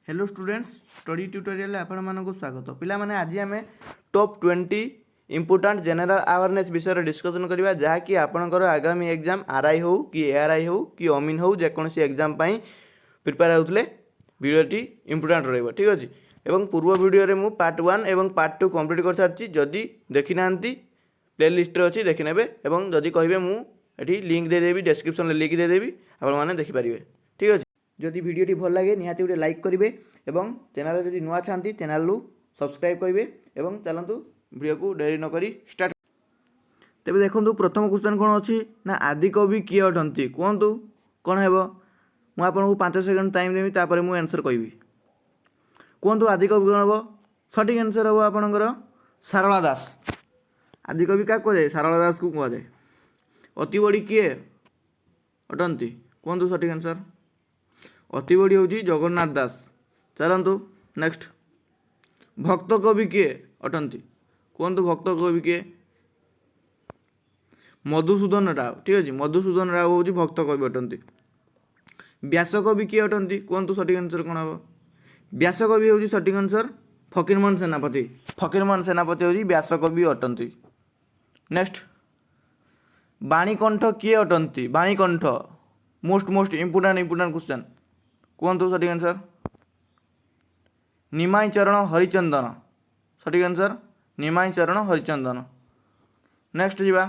Hello students study tutorial आपण मानक स्वागत पिला माने आज आम टॉप 20 इंपोर्टेंट जनरल अवेयरनेस विषय डिस्कसन करबा जहाँकि आपणकर आगामी एग्जाम आरआई हो कि एआरआई हो कि अमीन हो जेकोसी एग्जाम पई प्रिपेयर होतले वीडियोटी इंपोर्टेंट रहइबो ठीक अछि एवं पूर्व वीडियो रे मु पार्ट 1 एवं पार्ट 2 कंप्लीट कर सारछि जदि देखि नांती प्लेलिस्ट रे अछि देखि नेबे एवं जदि कहिबे मु एठी लिंक दे देबी डिस्क्रिप्शन रे लिंक दे देबी आपण माने देखि परिबे ठीक अछि जदि वीडियोटी भल लगे निहाती गोटे लाइक करेंगे और चैनल जदि नुआ था चैनल सब्सक्राइब करेंगे और चलतु वीडियो को डेरी नक स्टार्ट तेज देखो प्रथम क्वेश्चन कौन अच्छी ना आदिकवि किए अटंती कहतु कौन है मुझे 5 सेकेंड टाइम देवी तापर मुझे आंसर कहि कहतु आदिकवि कौन हम सठिक आंसर हम आपणकर सारला दास आदिकवि क्या कहुए सारला दास को कहुए अति बड़ी किए अटंती कहतु सठिक आंसर अति बड़ी हूँ जगन्नाथ दास चलतु नेक्स्ट भक्त कवि किए अटंती कहतु भक्त कवि किए मधुसूदन राव ठीक अच्छे मधुसूदन राव हूँ भक्त कवि अटंती व्यास कवि किए अटंती कहतु सठिक आंसर कौन हम व्यास कवि हूँ सठिक आंसर फकीरमोहन सेनापति फकीरमोहन सेनापति हूँ व्यास कवि अटंती नेक्स्ट बाणीकंठ किए अटंती बाणीकंठ मोस्ट इंपोर्टेंट क्वेश्चन कहतु सठिक आंसर निमाई चरण हरिचंदन सठिक आंसर निमाई चरण हरिचंदन नेक्स्ट जीवा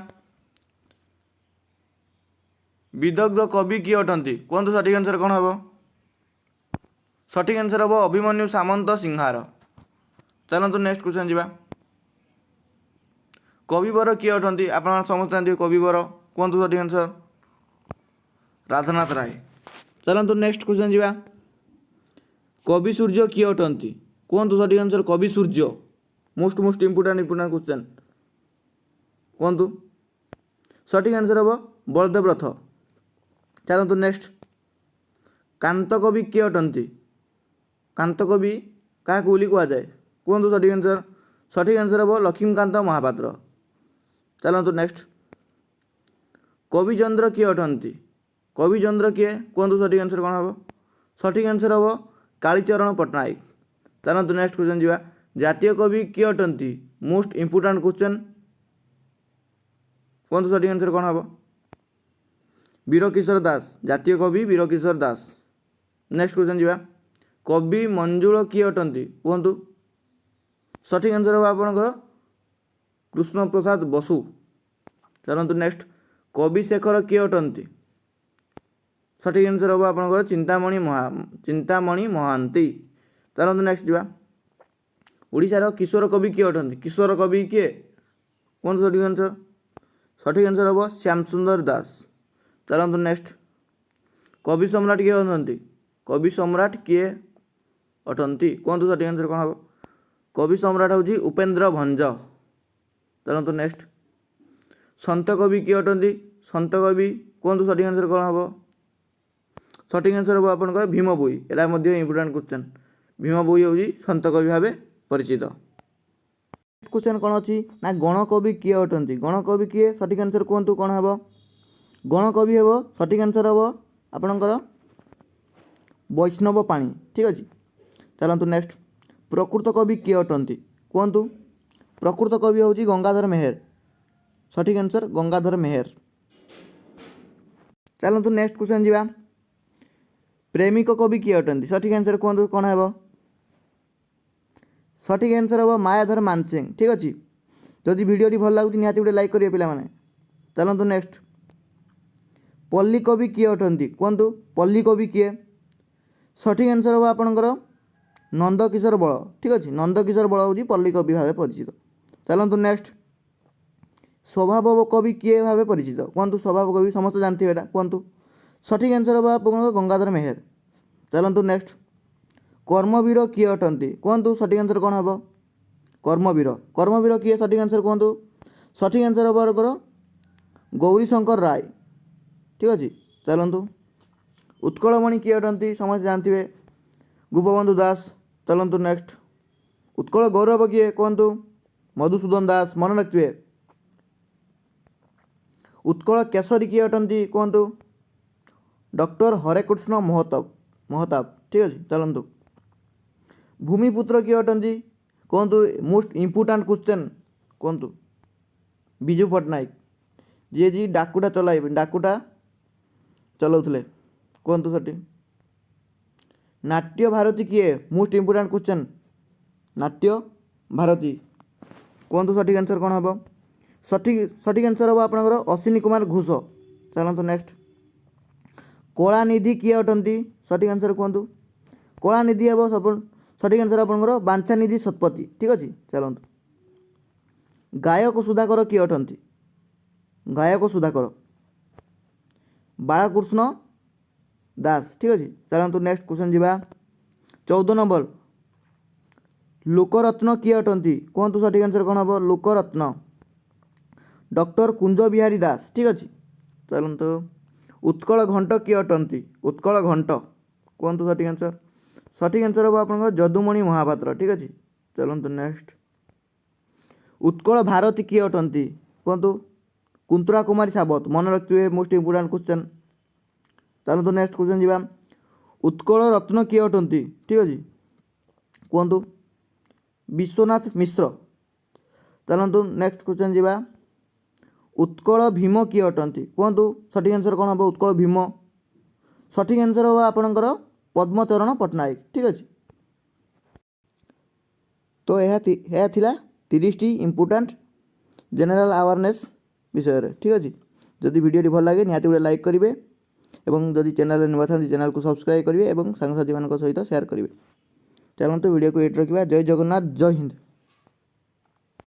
विदग्ध कवि किए अटंती कहतु सठिक आंसर कौन हम सठिक आंसर हम अभिमन्यु सामंत सिंहार चलतु नेक्स्ट क्वेश्चन जीवा कविवर किए अटंती आप समस्त जानते कविवर कहतु सठिक आंसर राधानाथ राय चलतु नेक्स्ट क्वेश्चन जीवा कवि सूर्य किए अटंती कहतु सठिक आंसर कवि सूर्य मोस्ट इंपोर्टेंट क्वेश्चन कहतु सठिक आंसर हम बलदेव रथ चलतु नेक्स्ट कांत कवि किए अटंती कांत कवि क्या बोली कह जाए कहतु सठिक आंसर हम लक्ष्मीकांत महापात्र चलतु नेक्स्ट कविचंद्र किए अटंती कविचंद्र किए कहतु सठिक आंसर कौन हम सठिक आंसर हम कालीचरण पट्टनायक चलतु नेक्स्ट क्वेश्चन जीवा जातीय कवि किए अटंती मोस्ट इंपोर्टेंट क्वेश्चन कहतु सठिक आंसर कौन हम वीरकिशोर दास जातीय कवि वीरकिशोर दास नेक्स्ट क्वेश्चन जीवा कवि मंजुल किए अटंती कहतु सठिक आंसर हम आपणकर कृष्ण प्रसाद बसु चलतु नेक्स्ट कवि शेखर किए अटंती सठिक आंसर हम आपणकर चिंतामणि महांती चलतु नेक्स्ट जीवा ओडिशार किशोर कवि किए अटंती किशोर कवि किए कौन सठिक आंसर हम श्याम सुंदर दास चलतु नेक्स्ट कवि सम्राट किए अटंती कवि सम्राट किए अटंती कहतु सठिक आंसर कौन हम कवि सम्राट हूँ उपेन्द्र भंज चलतु नेक्स्ट सन्त कवि किए अटंती सन्त कवि कहतु सठिक आंसर कौन हम सठिक आंसर हम आपंकर भीम भोई एटा इंपोर्टेंट क्वेश्चन भीम भोई हूँ सन्त कवि भाव परिचित क्वेश्चन कौन अच्छी ना गणकवि किए अटंती गणकवि किए सठिक आंसर कहतु कौन हम गणकवि हम सठिक आंसर हम आपणकर वैष्णव पाणी ठीक अच्छे चलतु नेक्स्ट प्रकृत कवि किए अटंती कहतु प्रकृत कवि हूँ गंगाधर मेहर सठिक आंसर गंगाधर मेहर चलतु नेक्स्ट क्वेश्चन जीवा प्रेमिक कवि किए अटंती सठिक आंसर कहतु कौन है सठिक आंसर हम मायाधर मानसिंह ठीक अच्छे जदि वीडियो भल लगुच निहाती गोटे लाइक करेंगे पिलामाने चलतु नेक्स्ट पल्ली कवि किए अटंती कहतु पल्ली कवि किए सठिक आंसर हम आपणकर नंदकिशोर बल ठीक अच्छे नंदकिशोर बल हूँ पल्ली कवि भाव परिचित चलतु नेक्स्ट स्वभाव कवि किए भाव परिचित कहतु स्वभाव कवि समस्त जानते हैं कहतु सठिक आंसर हम आपको गंगाधर मेहर चलतु नेक्स्ट कर्मवीर किए अटंती कहतु सठिक आंसर कौन हम कर्मवीर किए सठिक आंसर कहतु सठिक आंसर हम आपको गौरी शंकर राय ठीक अच्छे चलतु उत्कलमणि किए अटंती समस्त जानते गोपबंधु दास चलतु नेक्स्ट उत्कल गौरव किए कहतु मधुसूदन दास मन रखिए उत्कल केसरी किए अटंती कहतु डॉक्टर हरेकृष्ण महताब ठीक अच्छे चलतु ଭୂମିପୁତ୍ର କିଏ ଅଟନ୍ତି କୁହନ୍ତୁ। ମୋଷ୍ଟ ଇମ୍ପୋର୍ଟାଣ୍ଟ କ୍ୱେଶ୍ଚନ୍ କୁହନ୍ତୁ। ବିଜୁ ପଟ୍ଟନାୟକ ଯିଏ ଡାକୁଟା ଚଲାଉଥିଲେ କୁହନ୍ତୁ ସେଠି। ନାଟ୍ୟ ଭାରତୀ କିଏ ମୋଷ୍ଟ ଇମ୍ପୋର୍ଟାଣ୍ଟ କ୍ୱେଶ୍ଚନ୍। ନାଟ୍ୟ ଭାରତୀ କୁହନ୍ତୁ ସଠିକ୍ ଆନ୍ସର୍ କ'ଣ ହେବ। ସଠିକ୍ ଆନ୍ସର୍ ହେବ ଆପଣଙ୍କର ଅଶ୍ୱିନୀ କୁମାର ଘୋଷ। ଚାଲନ୍ତୁ ନେକ୍ସଟ। କଳାନିଧି କିଏ ଅଟନ୍ତି ସଠିକ୍ ଆନ୍ସର୍ କୁହନ୍ତୁ। କଳାନିଧି ହେବ ସଠିକ୍ ଆନ୍ସର୍ ଆପଣଙ୍କର ବାଞ୍ଛାନିଧି ଶତପଥୀ। ଠିକ୍ ଅଛି ଚାଲନ୍ତୁ। ଗାୟକ ସୁଧାକର କିଏ ଅଟନ୍ତି। ଗାୟକ ସୁଧାକର ବାଳକୃଷ୍ଣ ଦାସ। ଠିକ୍ ଅଛି ଚାଲନ୍ତୁ ନେକ୍ସଟ କ୍ୱେଶ୍ଚନ୍ ଯିବା। 14 ନମ୍ବର। ଲୋକରତ୍ନ କିଏ ଅଟନ୍ତି କୁହନ୍ତୁ ସଠିକ୍ ଆନ୍ସର୍ କ'ଣ ହେବ। ଲୋକରତ୍ନ ଡକ୍ଟର କୁଞ୍ଜ ବିହାରୀ ଦାସ। ଠିକ୍ ଅଛି ଚାଲନ୍ତୁ। ଉତ୍କଳ ଘଣ୍ଟ କିଏ ଅଟନ୍ତି। ଉତ୍କଳ ଘଣ୍ଟ କୁହନ୍ତୁ ସଠିକ୍ ଆନ୍ସର୍। ସଠିକ୍ ଆନ୍ସର୍ ହେବ ଆପଣଙ୍କର ଯଦୁମଣି ମହାପାତ୍ର। ଠିକ୍ ଅଛି ଚାଲନ୍ତୁ ନେକ୍ସଟ। ଉତ୍କଳ ଭାରତୀ କିଏ ଅଟନ୍ତି କୁହନ୍ତୁ। କୁନ୍ତଳା କୁମାରୀ ସାବତ। ମନେ ରଖିଥିବେ ମୋଷ୍ଟ ଇମ୍ପୋର୍ଟାଣ୍ଟ କ୍ୱେଶ୍ଚନ୍। ଚାଲନ୍ତୁ ନେକ୍ସଟ କ୍ୱେଶ୍ଚନ୍ ଯିବା। ଉତ୍କଳ ରତ୍ନ କିଏ ଅଟନ୍ତି ଠିକ୍ ଅଛି କୁହନ୍ତୁ। ବିଶ୍ୱନାଥ ମିଶ୍ର। ଚାଲନ୍ତୁ ନେକ୍ସଟ କ୍ୱେଶ୍ଚନ୍ ଯିବା। ଉତ୍କଳ ଭୀମ କିଏ ଅଟନ୍ତି କୁହନ୍ତୁ ସଠିକ୍ ଆନ୍ସର୍ କ'ଣ ହେବ। ଉତ୍କଳ ଭୀମ ସଠିକ୍ ଆନ୍ସର୍ ହେବ ଆପଣଙ୍କର ପଦ୍ମଚରଣ ପଟ୍ଟନାୟକ। ଠିକ୍ ଅଛି ତ ଏହା ଥିଲା 30ଟି ଇମ୍ପୋର୍ଟାଣ୍ଟ ଜେନେରାଲ ଆୱାରନେସ୍ ବିଷୟରେ। ଠିକ୍ ଅଛି ଯଦି ଭିଡ଼ିଓଟି ଭଲ ଲାଗେ ନିହାତି ଗୋଟେ ଲାଇକ୍ କରିବେ ଏବଂ ଯଦି ଚ୍ୟାନେଲରେ ନୂଆ ଥାନ୍ତି ଚ୍ୟାନେଲକୁ ସବସ୍କ୍ରାଇବ୍ କରିବେ ଏବଂ ସାଙ୍ଗସାଥିମାନଙ୍କ ସହିତ ସେୟାର କରିବେ। ଚାଲନ୍ତୁ ଭିଡ଼ିଓକୁ ଏଇଠି ରଖିବା। ଜୟ ଜଗନ୍ନାଥ ଜୟ ହିନ୍ଦ।